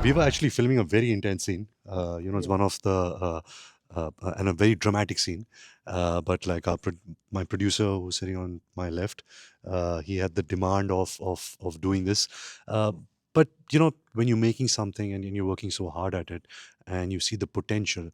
We were actually filming a very intense scene. It's one of the and a very dramatic scene. But like my producer who's sitting on my left, he had the demand of doing this. Uh, but when you're making something and you're working so hard at it, and you see the potential.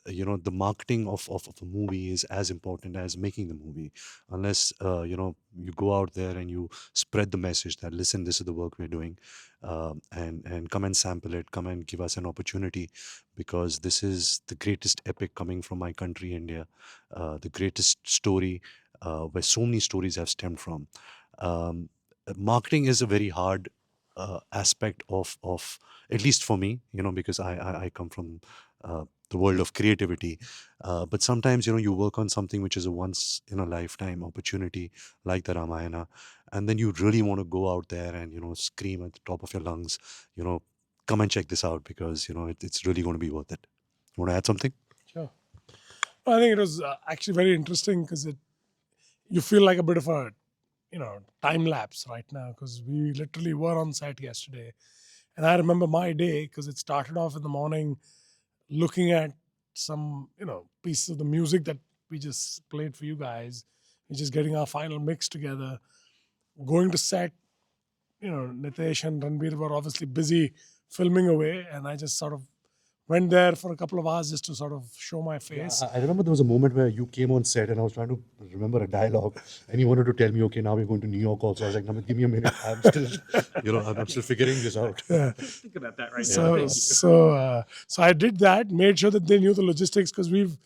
The marketing of a movie is as important as making the movie. Unless you go out there and you spread the message that, listen, this is the work we're doing, and come and sample it, come and give us an opportunity, because this is the greatest epic coming from my country, India, the greatest story, where so many stories have stemmed from. Um, Marketing is a very hard aspect of, at least for me, because I come from the world of creativity. But sometimes, you work on something which is a once in a lifetime opportunity, like the Ramayana, and then you really want to go out there and scream at the top of your lungs, you know come and check this out, because it's really going to be worth it. You want to add something? Sure. I think it was actually very interesting because you feel like a bit of a time lapse right now because we literally were on set yesterday, and I remember my day because it started off in the morning looking at some pieces of the music that we just played for you guys. We're just getting our final mix together, going to set. Nitesh and Ranbir were obviously busy filming away, and I just sort of went there for a couple of hours just to sort of show my face. I remember there was a moment where you came on set and I was trying to remember a dialogue, and you wanted to tell me, okay, now we're going to New York also. I was like, Namit, give me a minute. I'm still, I'm still figuring this out. Yeah. Think about that right now. So Thank you. so I did that, made sure that they knew the logistics because we've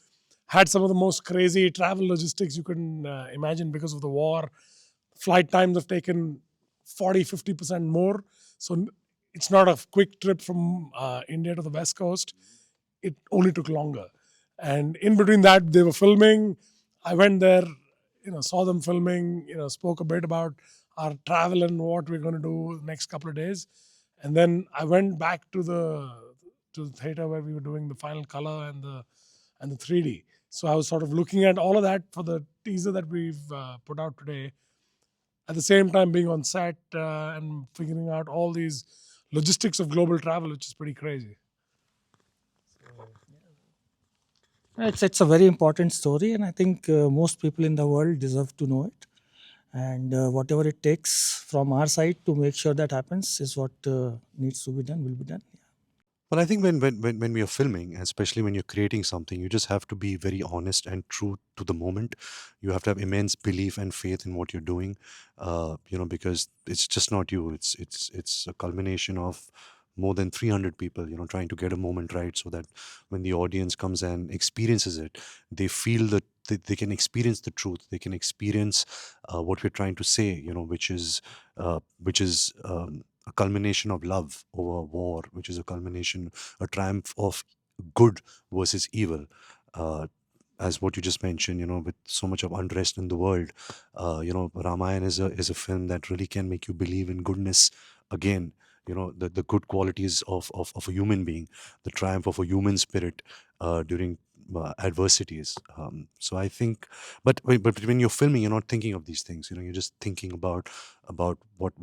had some of the most crazy travel logistics you can imagine because of the war. Flight times have taken 40-50% more. So it's not a quick trip from India to the West Coast. It only took longer. And in between that, they were filming. I went there, saw them filming, spoke a bit about our travel and what we're going to do the next couple of days. And then I went back to the theater where we were doing the final color and the 3D. So I was sort of looking at all of that for the teaser that we've put out today. At the same time, being on set and figuring out all these logistics of global travel, which is pretty crazy. It's a very important story, and I think most people in the world deserve to know it. And whatever it takes from our side to make sure that happens is what needs to be done, will be done. Well, I think when we are filming, especially when you're creating something, you just have to be very honest and true to the moment. You have to have immense belief and faith in what you're doing, because it's just not you. It's a culmination of more than 300 people, trying to get a moment right, so that when the audience comes and experiences it, they feel that they can experience the truth. They can experience what we're trying to say, which is a culmination of love over war, which is a triumph of good versus evil. Uh, as what you just mentioned, with so much of unrest in the world, Ramayana is a film that really can make you believe in goodness again. The good qualities of a human being, the triumph of a human spirit during adversities. So I think, but when you're filming, you're not thinking of these things. You're just thinking about what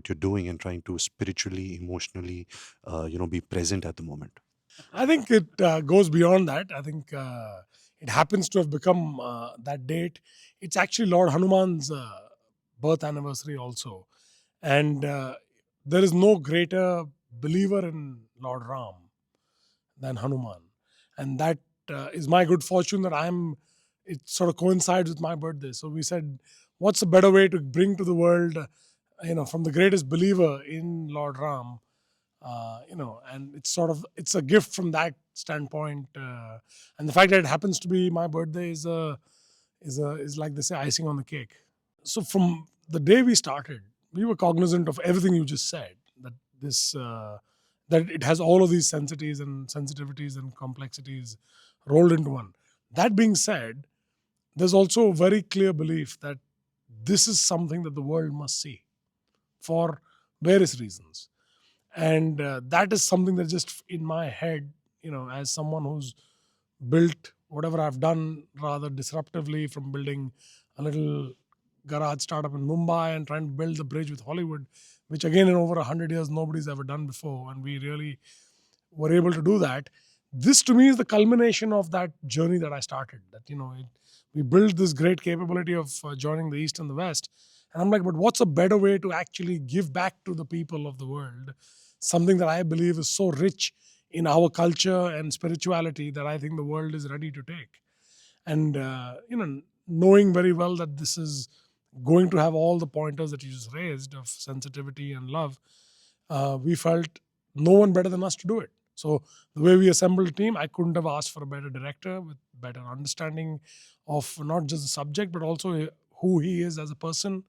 you're doing and trying to spiritually, emotionally, be present at the moment. I think it goes beyond that. I think it happens to have become that date. It's actually Lord Hanuman's birth anniversary also. And there is no greater believer in Lord Ram than Hanuman. And that is my good fortune that it sort of coincides with my birthday. So we said, what's a better way to bring to the world, from the greatest believer in Lord Ram, and it's a gift from that standpoint. And the fact that it happens to be my birthday is like they say, icing on the cake. So from the day we started, we were cognizant of everything you just said. That this that it has all of these sensitivities and complexities rolled into one. That being said, there's also a very clear belief that this is something that the world must see for various reasons, and that is something that just in my head, as someone who's built whatever I've done rather disruptively, from building a little garage startup in Mumbai and trying to build the bridge with Hollywood, which again in over 100 years nobody's ever done before, and we really were able to do that. This to me is the culmination of that journey that I started. That we built this great capability of joining the East and the West, and I'm like, but what's a better way to actually give back to the people of the world something that I believe is so rich in our culture and spirituality that I think the world is ready to take. And knowing very well that this is going to have all the pointers that you just raised of sensitivity and love, we felt no one better than us to do it. So the way we assembled a team, I couldn't have asked for a better director with better understanding of not just the subject but also who he is as a person,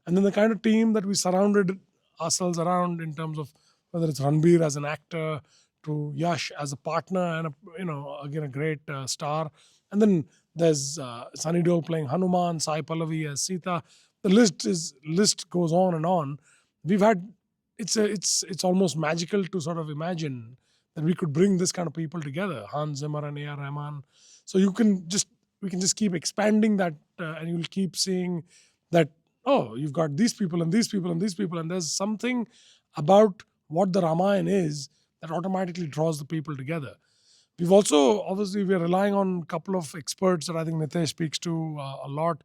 and then the kind of team that we surrounded ourselves around in terms of whether it's Ranbir as an actor, to Yash as a partner, and again a great star, and then there's Sunny Deol playing Hanuman, Sai Pallavi as Sita. The list goes on and on. We've had it's almost magical to sort of imagine that we could bring this kind of people together, Hans Zimmer and A.R. Rahman. So we can just keep expanding that, and you'll keep seeing that, oh, you've got these people and these people and these people, and there's something about what the Ramayana is that automatically draws the people together. We've also, obviously, we're relying on a couple of experts that I think Nitesh speaks to a lot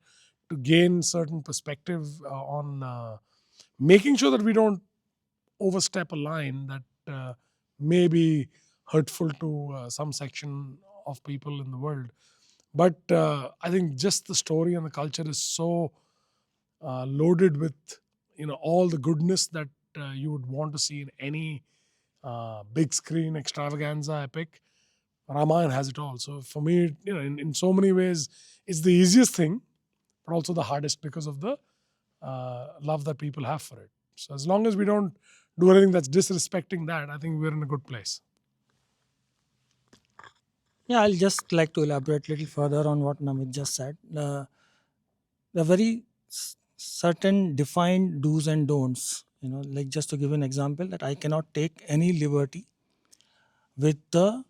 to gain certain perspective on making sure that we don't overstep a line that may be hurtful to some section of people in the world. But I think just the story and the culture is so loaded with all the goodness that you would want to see in any big screen extravaganza epic. Ramayana has it all. So for me, in so many ways, it's the easiest thing, but also the hardest because of the love that people have for it. So as long as we don't do anything that's disrespecting that, I think we're in a good place. Yeah, I'll just like to elaborate a little further on what Namit just said. The very certain defined do's and don'ts. Like just to give an example, that I cannot take any liberty with the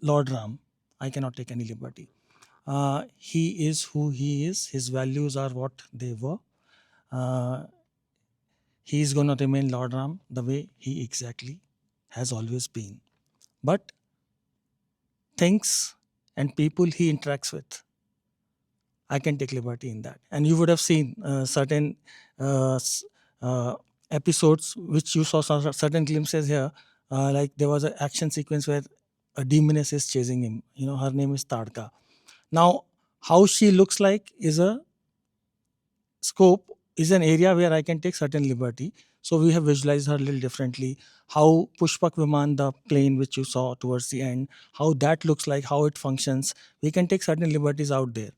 Lord Ram. I cannot take any liberty. He is who he is. His values are what they were. He is going to remain Lord Ram the way he exactly has always been. But things and people he interacts with, I can take liberty in that. And you would have seen certain episodes which you saw certain glimpses here. Like there was an action sequence where a demoness is chasing him. Her name is Tadka. Now, how she looks like is a scope, is an area where I can take certain liberty. So we have visualized her a little differently. How Pushpak Viman, the plane which you saw towards the end, how that looks like, how it functions. We can take certain liberties out there.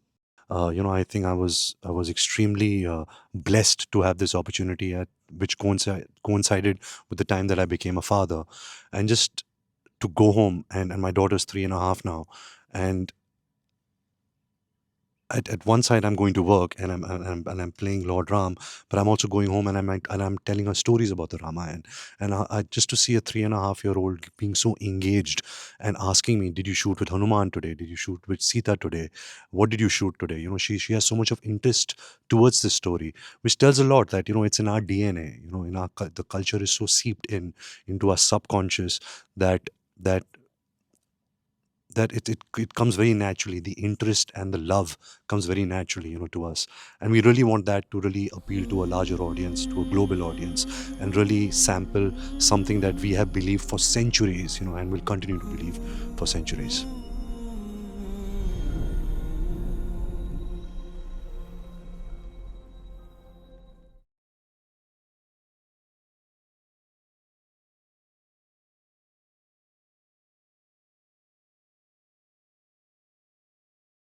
I think I was extremely blessed to have this opportunity, which coincided with the time that I became a father, and just to go home, and my daughter's 3.5 now, and at one side I'm going to work and I'm playing Lord Ram, but I'm also going home and I'm telling her stories about the Ramayana, and I just to see a 3.5-year-old being so engaged and asking me, did you shoot with Hanuman today? Did you shoot with Sita today? What did you shoot today? She has so much of interest towards this story, which tells a lot that it's in our DNA. In our the culture is so seeped into our subconscious that it comes very naturally. The interest and the love comes very naturally, to us. And we really want that to really appeal to a larger audience, to a global audience, and really sample something that we have believed for centuries, and will continue to believe for centuries.